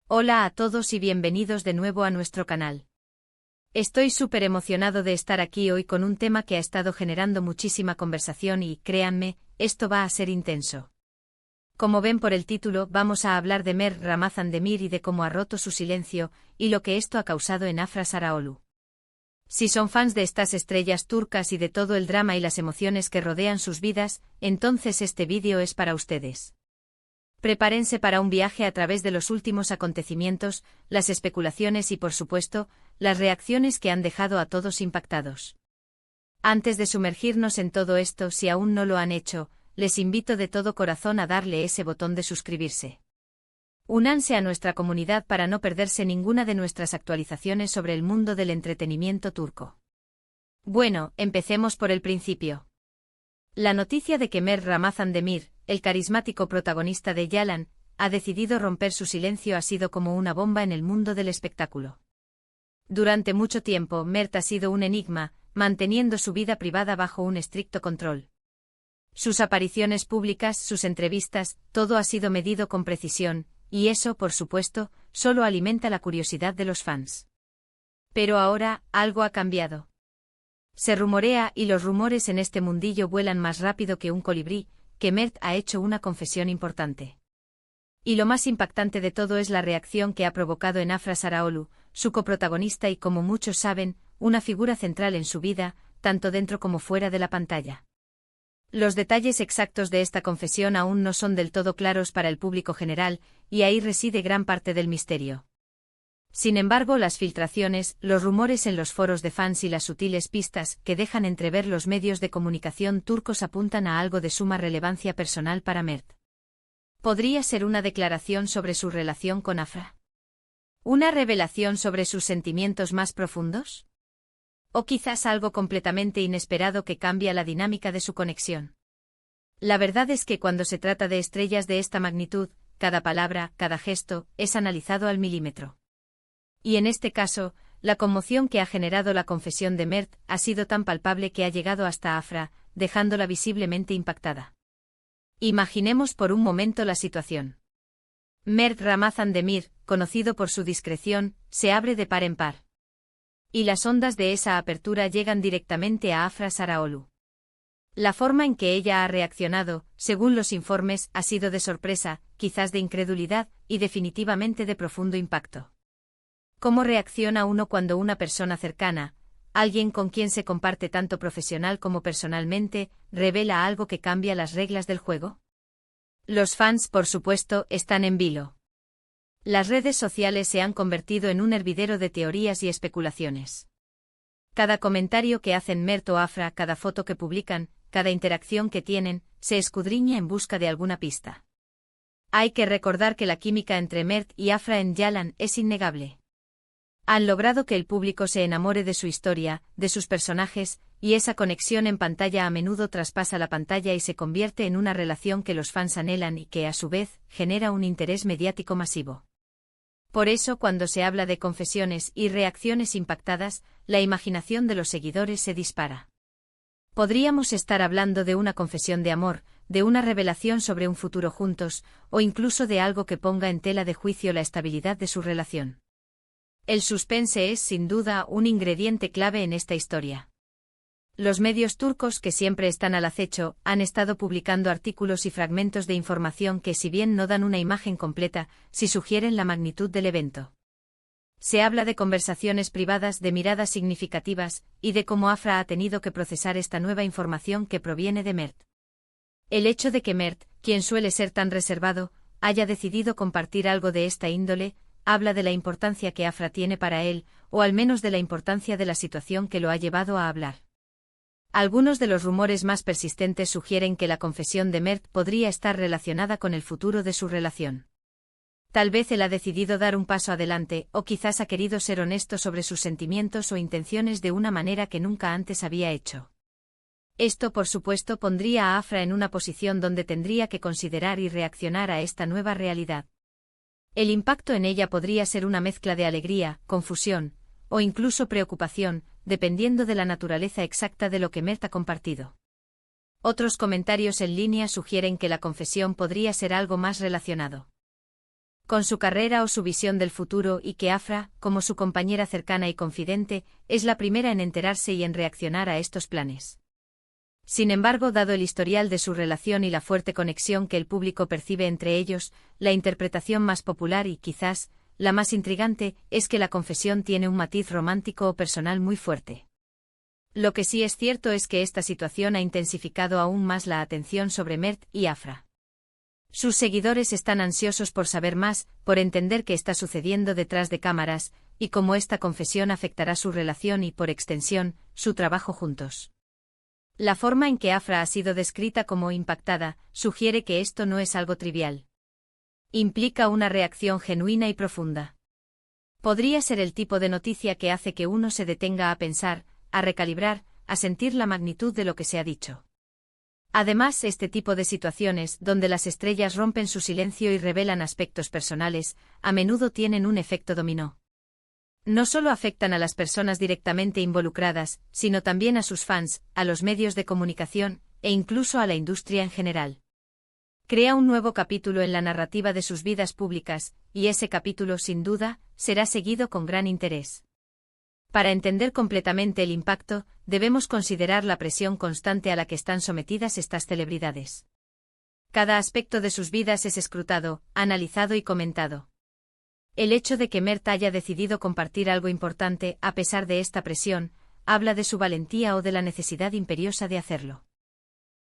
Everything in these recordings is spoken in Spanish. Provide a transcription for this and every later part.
Hola a todos y bienvenidos de nuevo a nuestro canal. Estoy súper emocionado de estar aquí hoy con un tema que ha estado generando muchísima conversación y, créanme, esto va a ser intenso. Como ven por el título, vamos a hablar de Mert Ramazan Demir y de cómo ha roto su silencio, y lo que esto ha causado en Afra Sarıoğlu. Si son fans de estas estrellas turcas y de todo el drama y las emociones que rodean sus vidas, entonces este vídeo es para ustedes. Prepárense para un viaje a través de los últimos acontecimientos, las especulaciones y, por supuesto, las reacciones que han dejado a todos impactados. Antes de sumergirnos en todo esto, si aún no lo han hecho, les invito de todo corazón a darle ese botón de suscribirse. Únanse a nuestra comunidad para no perderse ninguna de nuestras actualizaciones sobre el mundo del entretenimiento turco. Bueno, empecemos por el principio. La noticia de que Mert Ramazan Demir, el carismático protagonista de Yalan, ha decidido romper su silencio ha sido como una bomba en el mundo del espectáculo. Durante mucho tiempo, Mert ha sido un enigma, manteniendo su vida privada bajo un estricto control. Sus apariciones públicas, sus entrevistas, todo ha sido medido con precisión, y eso, por supuesto, solo alimenta la curiosidad de los fans. Pero ahora, algo ha cambiado. Se rumorea, y los rumores en este mundillo vuelan más rápido que un colibrí, que Mert ha hecho una confesión importante. Y lo más impactante de todo es la reacción que ha provocado en Afra Sarıoğlu, su coprotagonista y, como muchos saben, una figura central en su vida, tanto dentro como fuera de la pantalla. Los detalles exactos de esta confesión aún no son del todo claros para el público general, y ahí reside gran parte del misterio. Sin embargo, las filtraciones, los rumores en los foros de fans y las sutiles pistas que dejan entrever los medios de comunicación turcos apuntan a algo de suma relevancia personal para Mert. ¿Podría ser una declaración sobre su relación con Afra? ¿Una revelación sobre sus sentimientos más profundos? ¿O quizás algo completamente inesperado que cambia la dinámica de su conexión? La verdad es que cuando se trata de estrellas de esta magnitud, cada palabra, cada gesto, es analizado al milímetro. Y en este caso, la conmoción que ha generado la confesión de Mert ha sido tan palpable que ha llegado hasta Afra, dejándola visiblemente impactada. Imaginemos por un momento la situación. Mert Ramazan Demir, conocido por su discreción, se abre de par en par. Y las ondas de esa apertura llegan directamente a Afra Sarıoğlu. La forma en que ella ha reaccionado, según los informes, ha sido de sorpresa, quizás de incredulidad, y definitivamente de profundo impacto. ¿Cómo reacciona uno cuando una persona cercana, alguien con quien se comparte tanto profesional como personalmente, revela algo que cambia las reglas del juego? Los fans, por supuesto, están en vilo. Las redes sociales se han convertido en un hervidero de teorías y especulaciones. Cada comentario que hacen Mert o Afra, cada foto que publican, cada interacción que tienen, se escudriña en busca de alguna pista. Hay que recordar que la química entre Mert y Afra en Yalan es innegable. Han logrado que el público se enamore de su historia, de sus personajes, y esa conexión en pantalla a menudo traspasa la pantalla y se convierte en una relación que los fans anhelan y que, a su vez, genera un interés mediático masivo. Por eso, cuando se habla de confesiones y reacciones impactadas, la imaginación de los seguidores se dispara. Podríamos estar hablando de una confesión de amor, de una revelación sobre un futuro juntos, o incluso de algo que ponga en tela de juicio la estabilidad de su relación. El suspense es, sin duda, un ingrediente clave en esta historia. Los medios turcos, que siempre están al acecho, han estado publicando artículos y fragmentos de información que, si bien no dan una imagen completa, sí sugieren la magnitud del evento. Se habla de conversaciones privadas, de miradas significativas, y de cómo Afra ha tenido que procesar esta nueva información que proviene de Mert. El hecho de que Mert, quien suele ser tan reservado, haya decidido compartir algo de esta índole, habla de la importancia que Afra tiene para él, o al menos de la importancia de la situación que lo ha llevado a hablar. Algunos de los rumores más persistentes sugieren que la confesión de Mert podría estar relacionada con el futuro de su relación. Tal vez él ha decidido dar un paso adelante, o quizás ha querido ser honesto sobre sus sentimientos o intenciones de una manera que nunca antes había hecho. Esto, por supuesto, pondría a Afra en una posición donde tendría que considerar y reaccionar a esta nueva realidad. El impacto en ella podría ser una mezcla de alegría, confusión, o incluso preocupación, dependiendo de la naturaleza exacta de lo que Mert ha compartido. Otros comentarios en línea sugieren que la confesión podría ser algo más relacionado con su carrera o su visión del futuro y que Afra, como su compañera cercana y confidente, es la primera en enterarse y en reaccionar a estos planes. Sin embargo, dado el historial de su relación y la fuerte conexión que el público percibe entre ellos, la interpretación más popular y, quizás, la más intrigante, es que la confesión tiene un matiz romántico o personal muy fuerte. Lo que sí es cierto es que esta situación ha intensificado aún más la atención sobre Mert y Afra. Sus seguidores están ansiosos por saber más, por entender qué está sucediendo detrás de cámaras, y cómo esta confesión afectará su relación y, por extensión, su trabajo juntos. La forma en que Afra ha sido descrita como impactada sugiere que esto no es algo trivial. Implica una reacción genuina y profunda. Podría ser el tipo de noticia que hace que uno se detenga a pensar, a recalibrar, a sentir la magnitud de lo que se ha dicho. Además, este tipo de situaciones, donde las estrellas rompen su silencio y revelan aspectos personales, a menudo tienen un efecto dominó. No solo afectan a las personas directamente involucradas, sino también a sus fans, a los medios de comunicación, e incluso a la industria en general. Crea un nuevo capítulo en la narrativa de sus vidas públicas, y ese capítulo, sin duda, será seguido con gran interés. Para entender completamente el impacto, debemos considerar la presión constante a la que están sometidas estas celebridades. Cada aspecto de sus vidas es escrutado, analizado y comentado. El hecho de que Mert haya decidido compartir algo importante, a pesar de esta presión, habla de su valentía o de la necesidad imperiosa de hacerlo.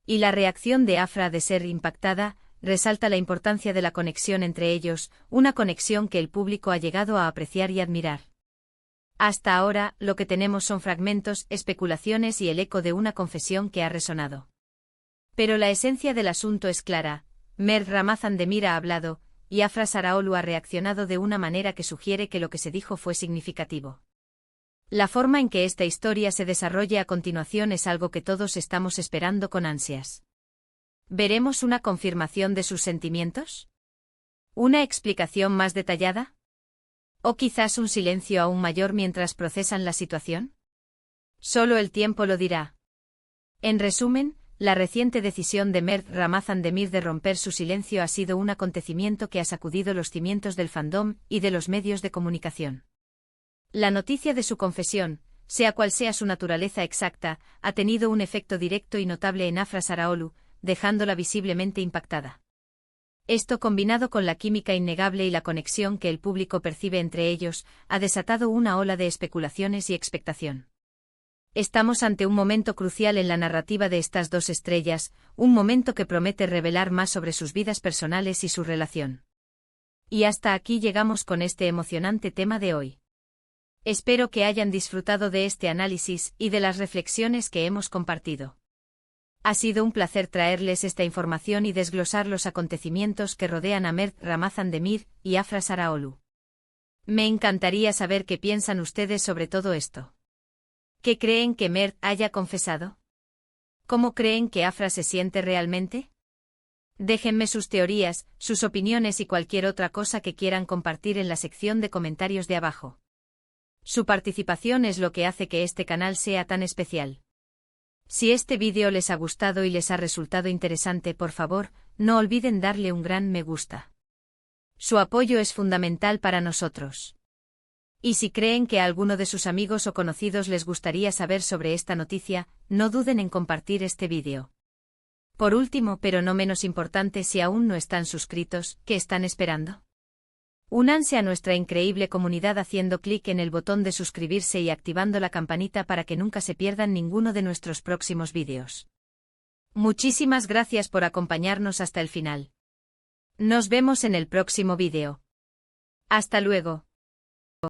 Y la reacción de Afra de ser impactada, resalta la importancia de la conexión entre ellos, una conexión que el público ha llegado a apreciar y admirar. Hasta ahora, lo que tenemos son fragmentos, especulaciones y el eco de una confesión que ha resonado. Pero la esencia del asunto es clara: Mert Ramazan Demir ha hablado, y Afra Saraolu ha reaccionado de una manera que sugiere que lo que se dijo fue significativo. La forma en que esta historia se desarrolle a continuación es algo que todos estamos esperando con ansias. ¿Veremos una confirmación de sus sentimientos? ¿Una explicación más detallada? ¿O quizás un silencio aún mayor mientras procesan la situación? Solo el tiempo lo dirá. En resumen, la reciente decisión de Mert Ramazan Demir de romper su silencio ha sido un acontecimiento que ha sacudido los cimientos del fandom y de los medios de comunicación. La noticia de su confesión, sea cual sea su naturaleza exacta, ha tenido un efecto directo y notable en Afra Saraolu, dejándola visiblemente impactada. Esto, combinado con la química innegable y la conexión que el público percibe entre ellos, ha desatado una ola de especulaciones y expectación. Estamos ante un momento crucial en la narrativa de estas dos estrellas, un momento que promete revelar más sobre sus vidas personales y su relación. Y hasta aquí llegamos con este emocionante tema de hoy. Espero que hayan disfrutado de este análisis y de las reflexiones que hemos compartido. Ha sido un placer traerles esta información y desglosar los acontecimientos que rodean a Mert Ramazan Demir y Afra Saraolu. Me encantaría saber qué piensan ustedes sobre todo esto. ¿Qué creen que Mert haya confesado? ¿Cómo creen que Afra se siente realmente? Déjenme sus teorías, sus opiniones y cualquier otra cosa que quieran compartir en la sección de comentarios de abajo. Su participación es lo que hace que este canal sea tan especial. Si este vídeo les ha gustado y les ha resultado interesante, por favor, no olviden darle un gran me gusta. Su apoyo es fundamental para nosotros. Y si creen que a alguno de sus amigos o conocidos les gustaría saber sobre esta noticia, no duden en compartir este vídeo. Por último, pero no menos importante, si aún no están suscritos, ¿qué están esperando? Únanse a nuestra increíble comunidad haciendo clic en el botón de suscribirse y activando la campanita para que nunca se pierdan ninguno de nuestros próximos vídeos. Muchísimas gracias por acompañarnos hasta el final. Nos vemos en el próximo vídeo. Hasta luego.